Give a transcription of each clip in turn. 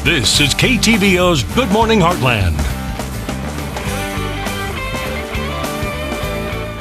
This is KTVO's Good Morning Heartland.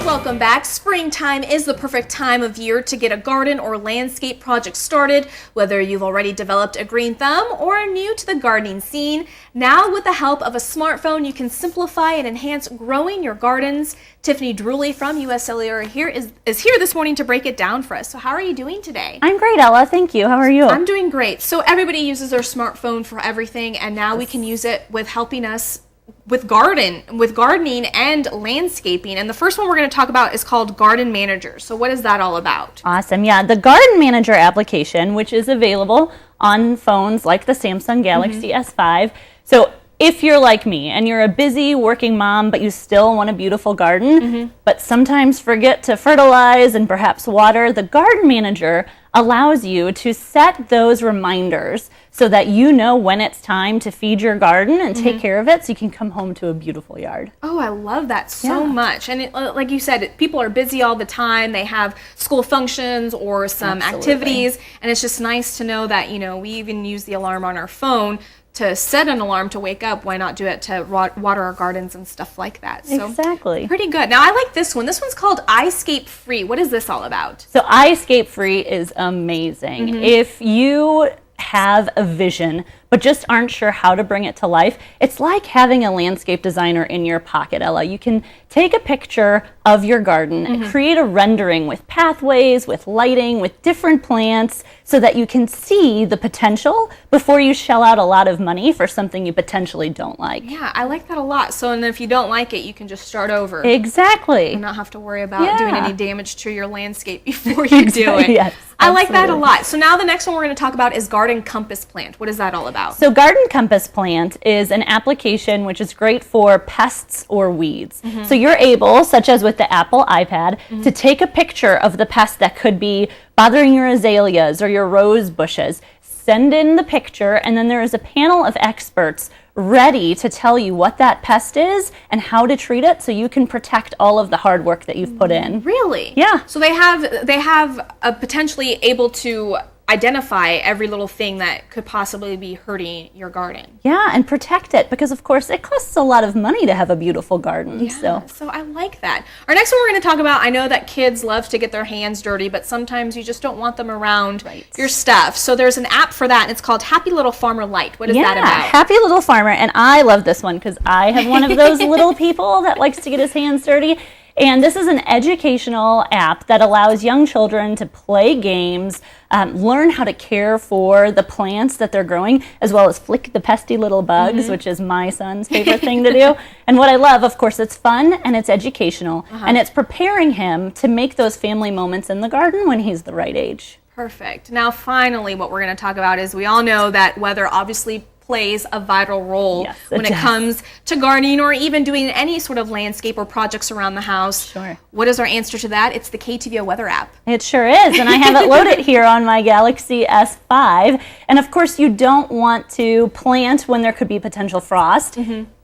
Welcome back. Springtime is the perfect time of year to get a garden or landscape project started, whether you've already developed a green thumb or are new to the gardening scene. Now, with the help of a smartphone, you can simplify and enhance growing your gardens. Tiffany Drewley from US Cellular is here this morning to break it down for us. So how are you doing today? I'm great, Ella. Thank you. How are you? I'm doing great. So everybody uses their smartphone for everything, and now we can use it with helping us with gardening and landscaping. And the first one we're going to talk about is called Garden Manager. So what is that all about? Awesome. Yeah, the Garden Manager application, which is available on phones like the Samsung Galaxy S5. So if you're like me and you're a busy working mom, but you still want a beautiful garden, but sometimes forget to fertilize and perhaps water, the Garden Manager allows you to set those reminders so that you know when it's time to feed your garden and take care of it so you can come home to a beautiful yard. Oh, I love that so much. And like you said, people are busy all the time. They have school functions or some activities, and it's just nice to know that, you know, we even use the alarm on our phone to set an alarm to wake up. Why not do it to water our gardens and stuff like that? So exactly. Pretty good. Now, I like this one. This one's called iScape Free. What is this all about? So iScape Free is amazing. If you have a vision but just aren't sure how to bring it to life, it's like having a landscape designer in your pocket, Ella. You can take a picture of your garden and create a rendering with pathways, with lighting, with different plants, so that you can see the potential before you shell out a lot of money for something you potentially don't like. Yeah, I like that a lot. So, and if you don't like it, you can just start over. Exactly. And not have to worry about doing any damage to your landscape before you do it. Yes. I like that a lot. So now the next one we're going to talk about is Garden Compass Plant. What is that all about? So Garden Compass Plant is an application which is great for pests or weeds. So you're able, such as with the Apple iPad, to take a picture of the pest that could be bothering your azaleas or your rose bushes, send in the picture, and then there is a panel of experts ready to tell you what that pest is and how to treat it so you can protect all of the hard work that you've put in. Really? Yeah. So they have a potentially able to identify every little thing that could possibly be hurting your garden. Yeah, and protect it, because of course it costs a lot of money to have a beautiful garden. Yeah, so I like that. Our next one we're going to talk about, I know that kids love to get their hands dirty, but sometimes you just don't want them around your stuff. So there's an app for that, and it's called Happy Little Farmer Lite. What is that about? Happy Little Farmer, and I love this one because I have one of those little people that likes to get his hands dirty. And this is an educational app that allows young children to play games, learn how to care for the plants that they're growing, as well as flick the pesky little bugs, which is my son's favorite thing to do. And what I love, of course, it's fun and it's educational, and it's preparing him to make those family moments in the garden when he's the right age. Perfect. Now, finally, what we're going to talk about is we all know that weather obviously plays a vital role when it comes to gardening or even doing any sort of landscape or projects around the house. Sure. What is our answer to that? It's the KTVO Weather app. It sure is, and I have it loaded here on my Galaxy S5. And of course, you don't want to plant when there could be potential frost.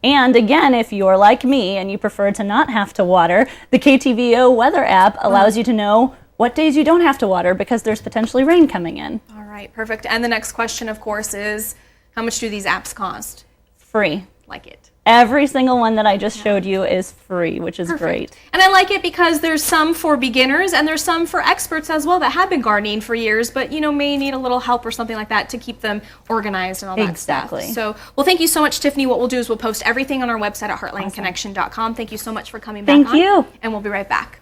And again, if you're like me and you prefer to not have to water, the KTVO Weather app allows you to know what days you don't have to water because there's potentially rain coming in. All right, perfect. And the next question, of course, is how much do these apps cost? Free. Like it. Every single one that I just showed you is free, which is great. And I like it because there's some for beginners and there's some for experts as well that have been gardening for years, but you know, may need a little help or something like that to keep them organized and all that stuff. So, well, thank you so much, Tiffany. What we'll do is we'll post everything on our website at heartlandconnection.com. Thank you so much for coming back on. Thank you. And we'll be right back.